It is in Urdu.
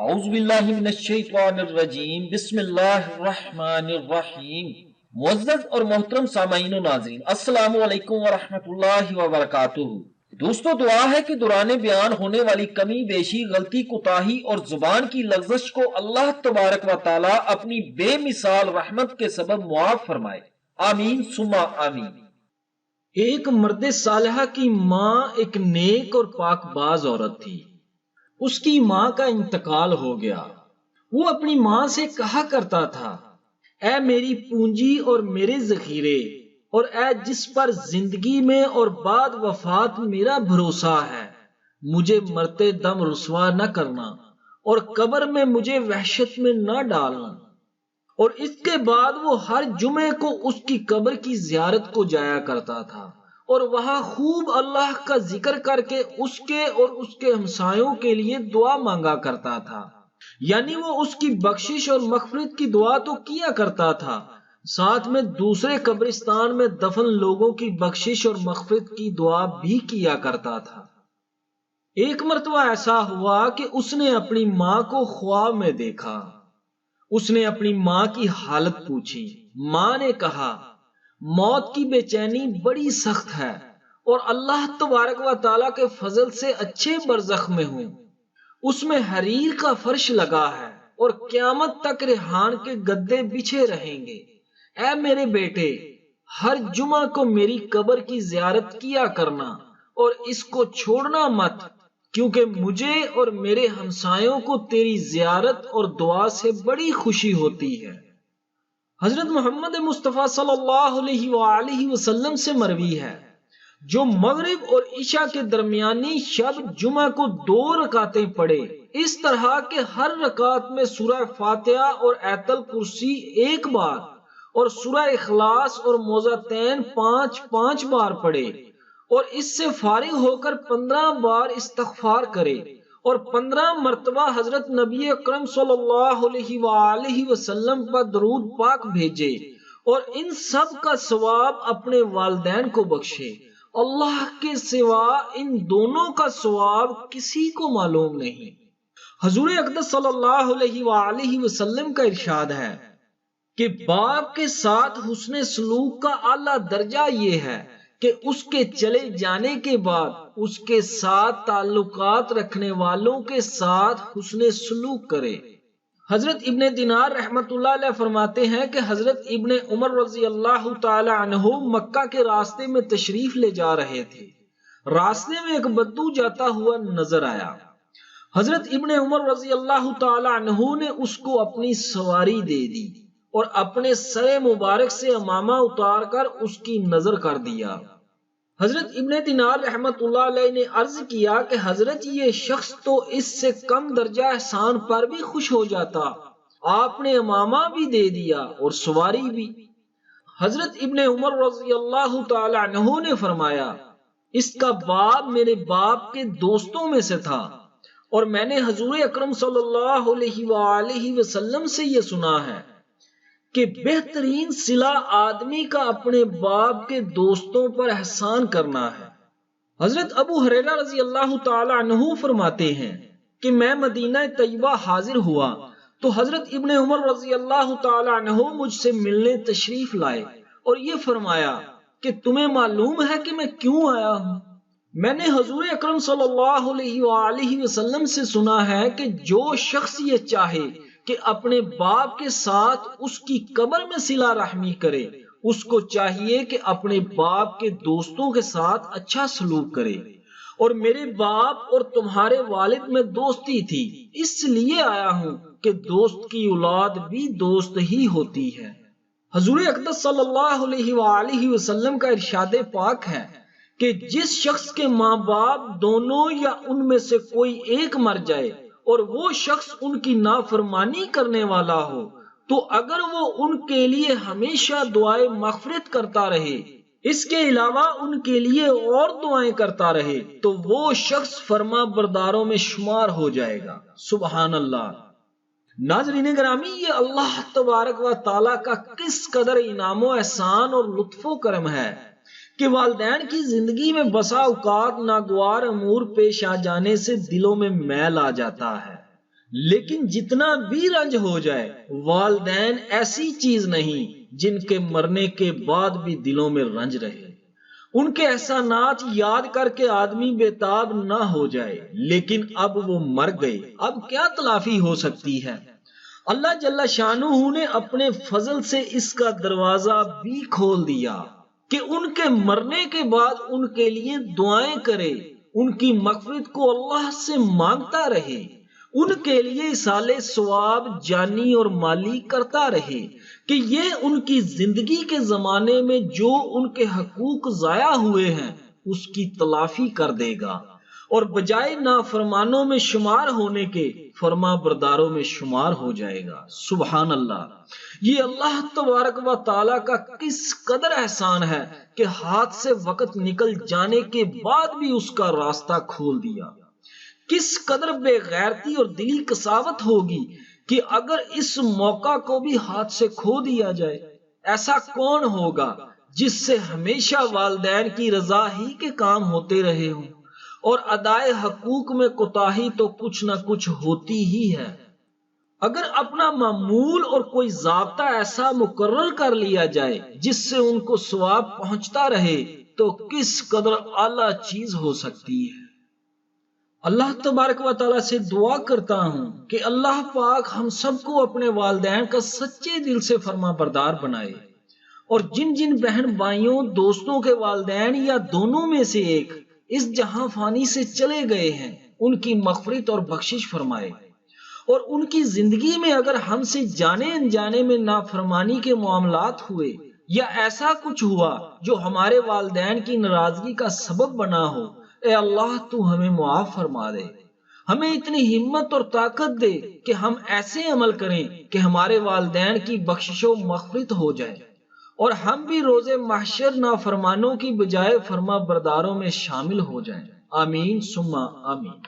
اعوذ باللہ من الشیطان الرجیم بسم اللہ الرحمن الرحیم۔ معزز اور محترم سامعین و ناظرین، السلام علیکم ورحمۃ اللہ وبرکاتہ۔ دوستو، دعا ہے کہ دوران بیان ہونے والی کمی بیشی، غلطی، کوتاہی اور زبان کی لغزش کو اللہ تبارک و تعالی اپنی بے مثال رحمت کے سبب معاف فرمائے، آمین ثم آمین۔ ایک مرد صالحہ کی ماں ایک نیک اور پاک باز عورت تھی۔ اس کی ماں کا انتقال ہو گیا۔ وہ اپنی ماں سے کہا کرتا تھا، اے میری پونجی اور میرے ذخیرے، اور اے جس پر زندگی میں اور بعد وفات میرا بھروسہ ہے، مجھے مرتے دم رسوا نہ کرنا اور قبر میں مجھے وحشت میں نہ ڈالنا۔ اور اس کے بعد وہ ہر جمعے کو اس کی قبر کی زیارت کو جایا کرتا تھا اور وہاں خوب اللہ کا ذکر کر کے اس کے اور اس کے ہمسایوں کے لیے دعا مانگا کرتا تھا۔ یعنی وہ اس کی بخشش اور مغفرت کی دعا تو کیا کرتا تھا، ساتھ میں دوسرے قبرستان میں دفن لوگوں کی بخشش اور مغفرت کی دعا بھی کیا کرتا تھا۔ ایک مرتبہ ایسا ہوا کہ اس نے اپنی ماں کو خواب میں دیکھا۔ اس نے اپنی ماں کی حالت پوچھی۔ ماں نے کہا، موت کی بے چینی بڑی سخت ہے اور اللہ تبارک و تعالیٰ کے فضل سے اچھے برزخ میں ہوں۔ اس میں حریر کا فرش لگا ہے اور قیامت تک ریحان کے گدے بچھے رہیں گے۔ اے میرے بیٹے، ہر جمعہ کو میری قبر کی زیارت کیا کرنا اور اس کو چھوڑنا مت، کیونکہ مجھے اور میرے ہمسایوں کو تیری زیارت اور دعا سے بڑی خوشی ہوتی ہے۔ حضرت محمد مصطفیٰ صلی اللہ علیہ وآلہ وسلم سے مروی ہے، جو مغرب اور عشاء کے درمیانی شب جمعہ کو 2 رکعتیں پڑھے، اس طرح کہ ہر رکعت میں سورہ فاتحہ اور آیت الکرسی 1 بار اور سورہ اخلاص اور معوذتین 5 بار پڑھے، اور اس سے فارغ ہو کر 15 بار استغفار کرے اور 15 مرتبہ حضرت نبی اکرم صلی اللہ علیہ وآلہ وسلم پر درود پاک بھیجے، اور ان سب کا ثواب اپنے والدین کو بخشے۔ اللہ کے سوا ان دونوں کا ثواب کسی کو معلوم نہیں۔ حضور اقدس صلی اللہ علیہ وآلہ وسلم کا ارشاد ہے کہ باپ کے ساتھ حسن سلوک کا اعلیٰ درجہ یہ ہے کہ اس کے چلے جانے کے بعد اس کے ساتھ تعلقات رکھنے والوں کے ساتھ حسن سلوک کرے۔ حضرت ابن دینار رحمت اللہ علیہ فرماتے ہیں کہ حضرت ابن عمر رضی اللہ تعالی عنہ مکہ کے راستے میں تشریف لے جا رہے تھے۔ راستے میں ایک بدو جاتا ہوا نظر آیا۔ حضرت ابن عمر رضی اللہ تعالی عنہ نے اس کو اپنی سواری دے دی اور اپنے سر مبارک سے عمامہ اتار کر اس کی نظر کر دیا۔ حضرت ابن دینار رحمت اللہ علیہ نے عرض کیا کہ حضرت، یہ شخص تو اس سے کم درجہ احسان پر بھی خوش ہو جاتا، آپ نے عمامہ بھی دے دیا اور سواری بھی۔ حضرت ابن عمر رضی اللہ تعالی عنہ نے فرمایا، اس کا باپ میرے باپ کے دوستوں میں سے تھا، اور میں نے حضور اکرم صلی اللہ علیہ وآلہ وسلم سے یہ سنا ہے کہ بہترین صلہ آدمی کا اپنے باپ کے دوستوں پر احسان کرنا ہے۔ حضرت ابو ہریرہ رضی اللہ تعالی عنہ فرماتے ہیں کہ میں مدینہ طیبہ حاضر ہوا تو حضرت ابن عمر رضی اللہ تعالی عنہ مجھ سے ملنے تشریف لائے اور یہ فرمایا کہ تمہیں معلوم ہے کہ میں کیوں آیا ہوں؟ میں نے حضور اکرم صلی اللہ علیہ وآلہ وسلم سے سنا ہے کہ جو شخص یہ چاہے کہ اپنے باپ کے ساتھ اس کی قبر میں صلہ رحمی کرے، اس کو چاہیے کہ اپنے باپ کے دوستوں کے ساتھ اچھا سلوک کرے۔ اور میرے باپ اور تمہارے والد میں دوستی تھی، اس لیے آیا ہوں کہ دوست کی اولاد بھی دوست ہی ہوتی ہے۔ حضور اقدس صلی اللہ علیہ وآلہ وسلم کا ارشاد پاک ہے کہ جس شخص کے ماں باپ دونوں یا ان میں سے کوئی ایک مر جائے اور وہ شخص ان کی نافرمانی کرنے والا ہو، تو اگر وہ ان کے لیے ہمیشہ دعائیں مغفرت کرتا رہے، اس کے علاوہ ان کے لیے اور دعائیں کرتا رہے، تو وہ شخص فرما برداروں میں شمار ہو جائے گا۔ سبحان اللہ۔ ناظرین گرامی، یہ اللہ تبارک و تعالیٰ کا کس قدر انعام و احسان اور لطف و کرم ہے کہ والدین کی زندگی میں بسا اوقات ناگوار امور پیش آ جانے سے دلوں میں میل آ جاتا ہے، لیکن جتنا بھی رنج ہو جائے، والدین ایسی چیز نہیں جن کے مرنے کے بعد بھی دلوں میں رنج رہے۔ ان کے احسانات یاد کر کے آدمی بےتاب نہ ہو جائے، لیکن اب وہ مر گئے، اب کیا تلافی ہو سکتی ہے؟ اللہ جل شانہ نے اپنے فضل سے اس کا دروازہ بھی کھول دیا کہ ان کے مرنے کے بعد ان کے لیے دعائیں کرے، ان کی مغفرت کو اللہ سے مانگتا رہے، ان کے لیے ایصال ثواب جانی اور مالی کرتا رہے کہ یہ ان کی زندگی کے زمانے میں جو ان کے حقوق ضائع ہوئے ہیں اس کی تلافی کر دے گا، اور بجائے نافرمانوں میں شمار ہونے کے فرما برداروں میں شمار ہو جائے گا۔ سبحان اللہ! یہ اللہ تبارک و تعالی کا کس قدر احسان ہے کہ ہاتھ سے وقت نکل جانے کے بعد بھی اس کا راستہ کھول دیا۔ کس قدر بے غیرتی اور دلی کساوت ہوگی کہ اگر اس موقع کو بھی ہاتھ سے کھو دیا جائے۔ ایسا کون ہوگا جس سے ہمیشہ والدین کی رضا ہی کے کام ہوتے رہے ہوں، اور ادائے حقوق میں کوتاہی تو کچھ نہ کچھ ہوتی ہی ہے۔ اگر اپنا معمول اور کوئی ضابطہ ایسا مقرر کر لیا جائے جس سے ان کو ثواب پہنچتا رہے تو کس قدر اعلیٰ چیز ہو سکتی ہے۔ اللہ تبارک و تعالیٰ سے دعا کرتا ہوں کہ اللہ پاک ہم سب کو اپنے والدین کا سچے دل سے فرما بردار بنائے، اور جن جن بہن بھائیوں دوستوں کے والدین یا دونوں میں سے ایک اس جہاں فانی سے چلے گئے ہیں ان کی مغفرت اور بخشش فرمائے، اور ان کی زندگی میں اگر ہم سے جانے انجانے میں نافرمانی کے معاملات ہوئے یا ایسا کچھ ہوا جو ہمارے والدین کی ناراضگی کا سبب بنا ہو، اے اللہ تو ہمیں معاف فرما دے، ہمیں اتنی ہمت اور طاقت دے کہ ہم ایسے عمل کریں کہ ہمارے والدین کی بخشش و مغفرت ہو جائے، اور ہم بھی روز محشر نافرمانوں کی بجائے فرما برداروں میں شامل ہو جائیں۔ آمین ثم آمین۔